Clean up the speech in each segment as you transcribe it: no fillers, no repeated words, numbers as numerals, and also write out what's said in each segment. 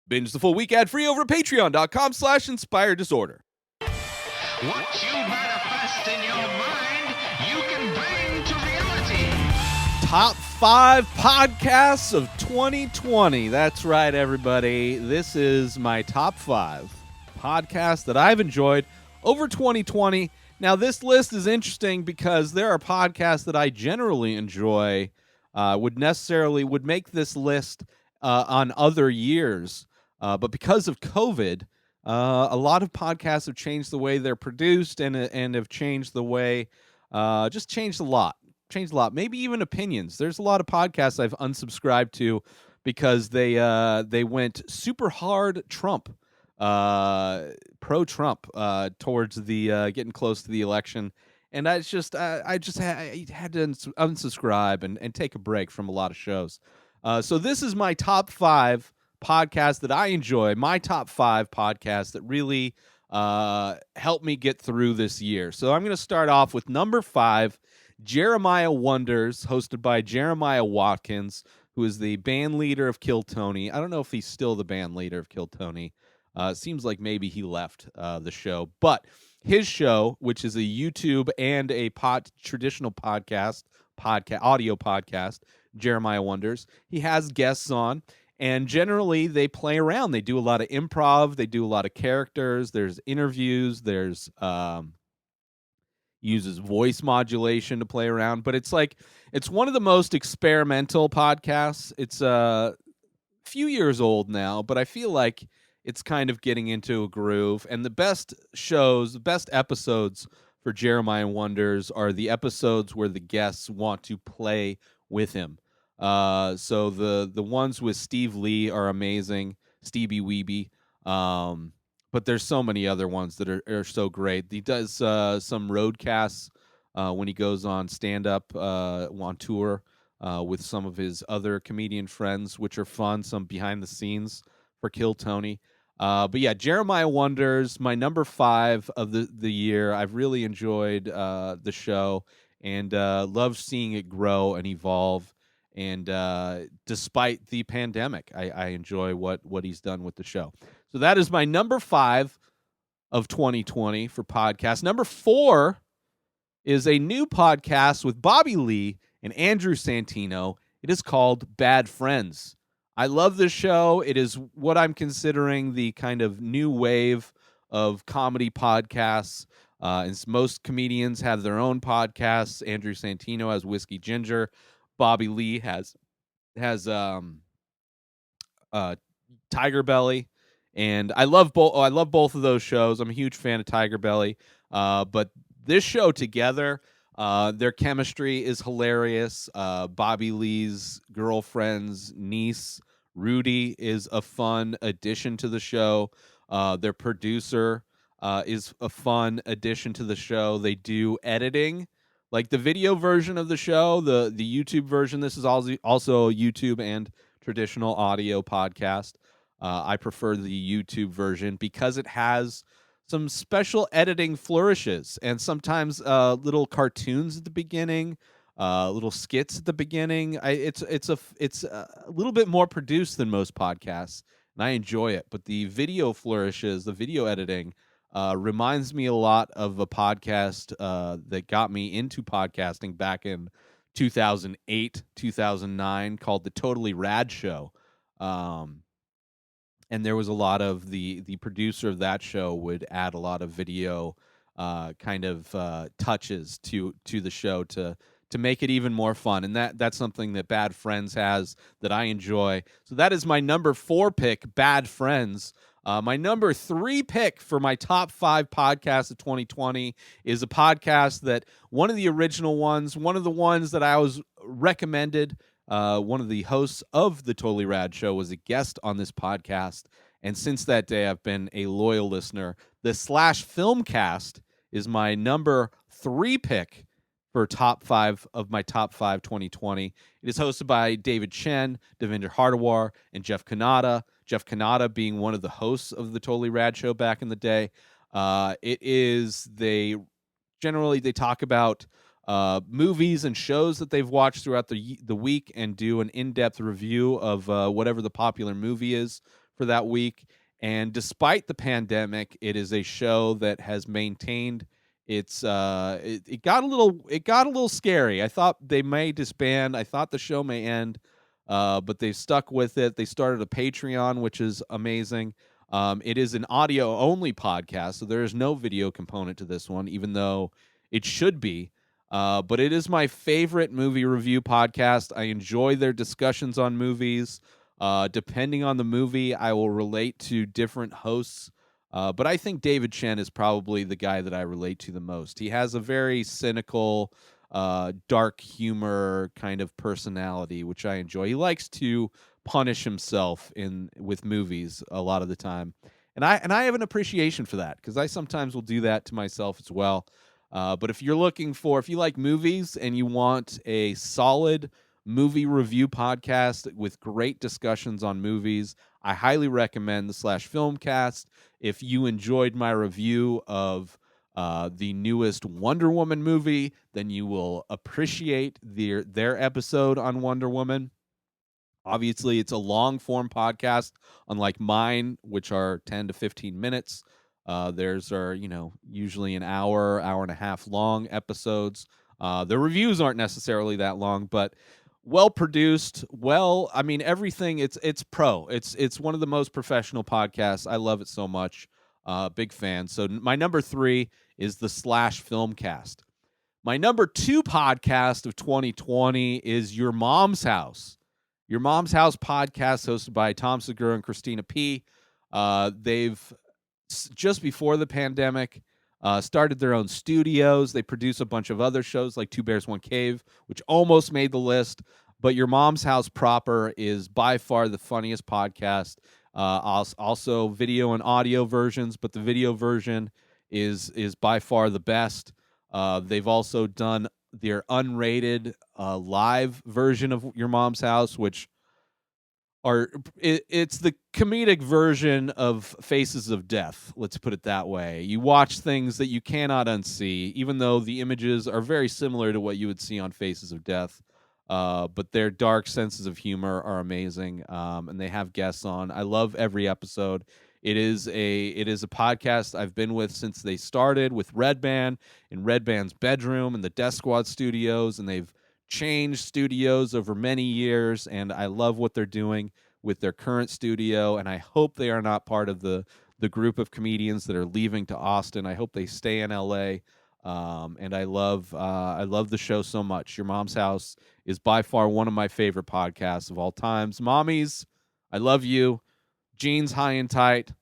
Binge the full week ad-free over at patreon.com/inspireddisorder. What you manifest in your mind, you can bring to reality. Top 5 podcasts of 2020. That's right, everybody. This is my top 5 podcasts that I've enjoyed over 2020. Now, this list is interesting because there are podcasts that I generally enjoy would make this list on other years. But because of COVID, a lot of podcasts have changed the way they're produced and have changed the way, just changed a lot. Maybe even opinions. There's a lot of podcasts I've unsubscribed to because they went super hard Trump, pro-Trump, towards the getting close to the election. And I had to unsubscribe and take a break from a lot of shows. So this is my top 5 podcasts that I enjoy, my top 5 podcasts that really helped me get through this year. So I'm going to start off with number 5, Jeremiah Wonders, hosted by Jeremiah Watkins, who is the band leader of Kill Tony. I don't know if he's still the band leader of Kill Tony. It seems like maybe he left the show. But his show, which is a YouTube and a traditional audio podcast, Jeremiah Wonders, he has guests on. And generally, they play around. They do a lot of improv. They do a lot of characters. There's interviews. There's uses voice modulation to play around. But it's one of the most experimental podcasts. It's a few years old now, but I feel like it's kind of getting into a groove. And the best episodes for Jeremiah Wonders are the episodes where the guests want to play with him. So the ones with Steve Lee are amazing, Stevie Weeby. But there's so many other ones that are so great. He does some roadcasts when he goes on stand-up on tour with some of his other comedian friends, which are fun, some behind the scenes for Kill Tony. But yeah, Jeremiah Wonders, my number 5 of the year. I've really enjoyed the show and love seeing it grow and evolve. And despite the pandemic, I enjoy what he's done with the show. So that is my number 5 of 2020 for podcasts. Number 4 is a new podcast with Bobby Lee and Andrew Santino. It is called Bad Friends. I love this show. It is what I'm considering the kind of new wave of comedy podcasts. And most comedians have their own podcasts. Andrew Santino has Whiskey Ginger. Bobby Lee has Tiger Belly, and I love both of those shows. I'm a huge fan of Tiger Belly, but this show together, their chemistry is hilarious. Bobby Lee's girlfriend's niece, Rudy, is a fun addition to the show. Their producer is a fun addition to the show. They do editing. Like the video version of the show, the YouTube version, this is also a YouTube and traditional audio podcast. I prefer the YouTube version because it has some special editing flourishes and sometimes little cartoons at the beginning, little skits at the beginning. It's a little bit more produced than most podcasts, and I enjoy it. But the video flourishes, the video editing, reminds me a lot of a podcast that got me into podcasting back in 2008, 2009 called The Totally Rad Show. And there was a lot of the producer of that show would add a lot of video touches to the show to make it even more fun. And that's something that Bad Friends has that I enjoy. So that is my number 4 pick, Bad Friends. My number 3 pick for my top 5 podcasts of 2020 is a podcast that one of the original ones, one of the ones that I was recommended, one of the hosts of the Totally Rad Show was a guest on this podcast. And since that day, I've been a loyal listener. The Slash Filmcast is my number 3 pick for top 5 of my top 5 2020. It is hosted by David Chen, Devinder Hardawar, and Jeff Kanata. Jeff Kanata being one of the hosts of the Totally Rad Show back in the day. They talk about movies and shows that they've watched throughout the week and do an in-depth review of whatever the popular movie is for that week. And despite the pandemic, it is a show that has maintained its it got a little scary. I thought they may disband. I thought the show may end. But they stuck with it. They started a Patreon, which is amazing. It is an audio only podcast, so there is no video component to this one, even though it should be. But it is my favorite movie review podcast. I enjoy their discussions on movies. Depending on the movie, I will relate to different hosts. But I think David Chen is probably the guy that I relate to the most. He has a very cynical, dark humor kind of personality, which I enjoy. He likes to punish himself with movies a lot of the time, and I have an appreciation for that because I sometimes will do that to myself as well. But if you like movies and you want a solid movie review podcast with great discussions on movies, I highly recommend the /Filmcast. If you enjoyed my review of the newest Wonder Woman movie, then you will appreciate their episode on Wonder Woman. Obviously, it's a long-form podcast, unlike mine, which are 10 to 15 minutes. Theirs are, usually an hour and a half long episodes. The reviews aren't necessarily that long, but well produced. Everything. It's pro. It's one of the most professional podcasts. I love it so much. Big fan. So my number 3 is the /Filmcast. My number 2 podcast of 2020 is Your Mom's House. Your Mom's House podcast, hosted by Tom Segura and Christina P. They've, just before the pandemic, started their own studios. They produce a bunch of other shows like Two Bears, One Cave, which almost made the list. But Your Mom's House proper is by far the funniest podcast. Also video and audio versions, but the video version is by far the best. They've also done their unrated live version of Your Mom's House, which it's the comedic version of Faces of Death. Let's put it that way. You watch things that you cannot unsee, even though the images are very similar to what you would see on Faces of Death. But their dark senses of humor are amazing, and they have guests on. I love every episode. It is a podcast I've been with since they started with Red Band in Red Band's bedroom in the Death Squad studios, and they've changed studios over many years, and I love what they're doing with their current studio, and I hope they are not part of the group of comedians that are leaving to Austin. I hope they stay in LA. And I love the show so much. Your Mom's House is by far one of my favorite podcasts of all times. Mommies, I love you. Jeans high and tight.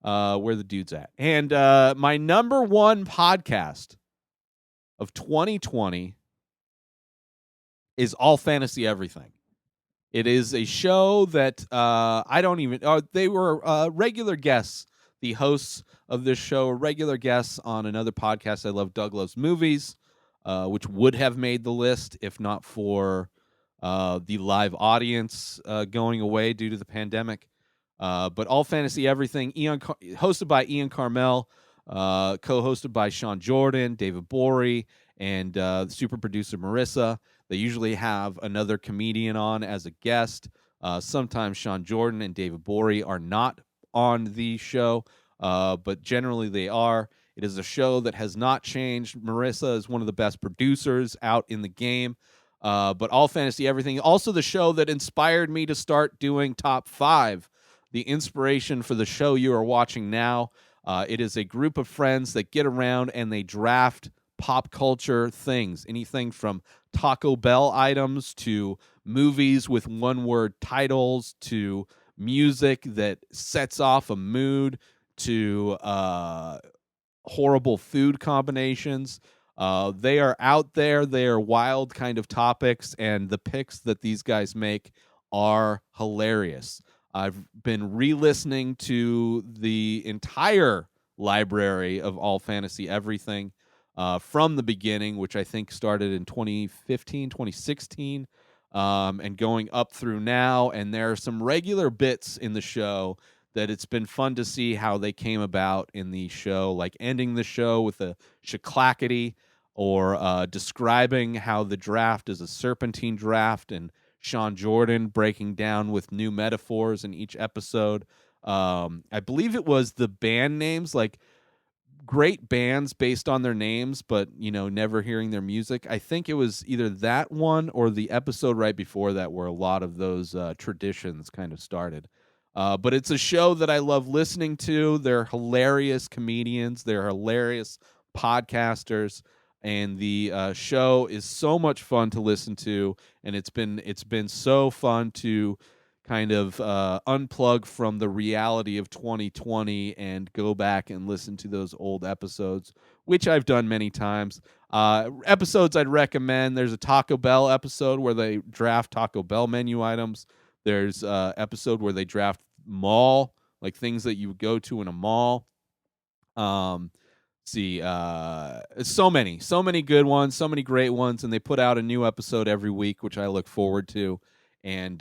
Where the dude's at. And my number 1 podcast of 2020 is All Fantasy Everything. It is a show that they were regular guests. The hosts of this show are regular guests on another podcast I love, Doug Loves Movies, which would have made the list if not for the live audience going away due to the pandemic. But All Fantasy Everything, hosted by Ian Carmel, co-hosted by Sean Jordan, David Bory, and super producer Marissa. They usually have another comedian on as a guest. Sometimes Sean Jordan and David Bory are not on the show, but generally they are. It is a show that has not changed. Marissa is one of the best producers out in the game. But All Fantasy Everything, also the show that inspired me to start doing Top 5. The inspiration for the show you are watching now. It is a group of friends that get around and they draft pop culture things, anything from Taco Bell items to movies with one-word titles to music that sets off a mood to horrible food combinations. They are out there. They are wild kind of topics, and the picks that these guys make are hilarious. I've been re-listening to the entire library of All Fantasy Everything from the beginning, which I think started in 2015, 2016, and going up through now. And there are some regular bits in the show that it's been fun to see how they came about in the show, like ending the show with a shaclackety, or describing how the draft is a serpentine draft, and Sean Jordan breaking down with new metaphors in each episode. I believe it was the band names, like great bands based on their names, but never hearing their music. I think it was either that one or the episode right before that where a lot of those traditions kind of started. But it's a show that I love listening to. They're hilarious comedians. They're hilarious podcasters, and the show is so much fun to listen to. And it's been so fun to kind of unplug from the reality of 2020 and go back and listen to those old episodes, which I've done many times. Episodes I'd recommend: there's a Taco Bell episode where they draft Taco Bell menu items. There's episode where they draft mall, like things that you would go to in a mall. See, so many good ones, so many great ones, and they put out a new episode every week, which I look forward to, and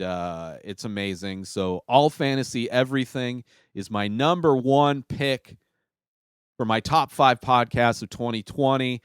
it's amazing. So All Fantasy Everything is my number one pick for my top 5 podcasts of 2020.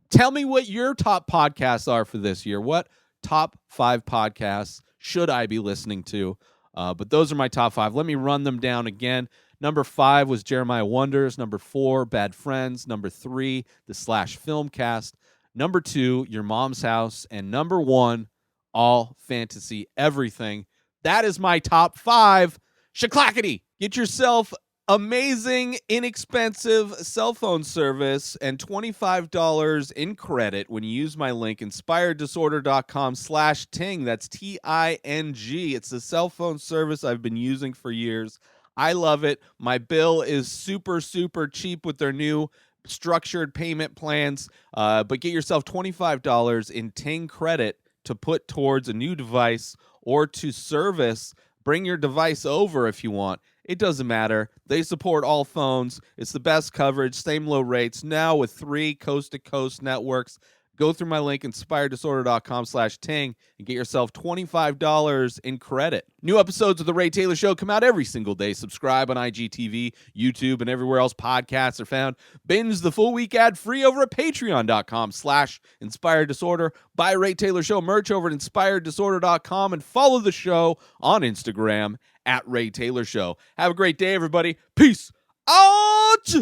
Tell me what your top podcasts are for this year. What top 5 podcasts should I be listening to? But those are my top 5. Let me run them down again. Number 5 was Jeremiah Wonders. Number 4, Bad Friends. Number 3, the Slash Filmcast. Number 2, Your Mom's House. And number 1, All Fantasy Everything. That is my top 5. Shaclackety! Get yourself amazing, inexpensive cell phone service and $25 in credit when you use my link, inspireddisorder.com/ting. That's TING. It's a cell phone service I've been using for years. I love it. My bill is super, super cheap with their new structured payment plans. But get yourself $25 in Ting credit to put towards a new device or to service. Bring your device over if you want. It doesn't matter. They support all phones. It's the best coverage, same low rates, now with 3 coast-to-coast networks. Go through my link, inspireddisorder.com/ting, and get yourself $25 in credit. New episodes of The Ray Taylor Show come out every single day. Subscribe on IGTV, YouTube, and everywhere else podcasts are found. Binge the full week ad-free over at patreon.com/inspireddisorder. Buy Ray Taylor Show merch over at inspireddisorder.com, and follow the show on Instagram at Ray Taylor Show. Have a great day, everybody. Peace out!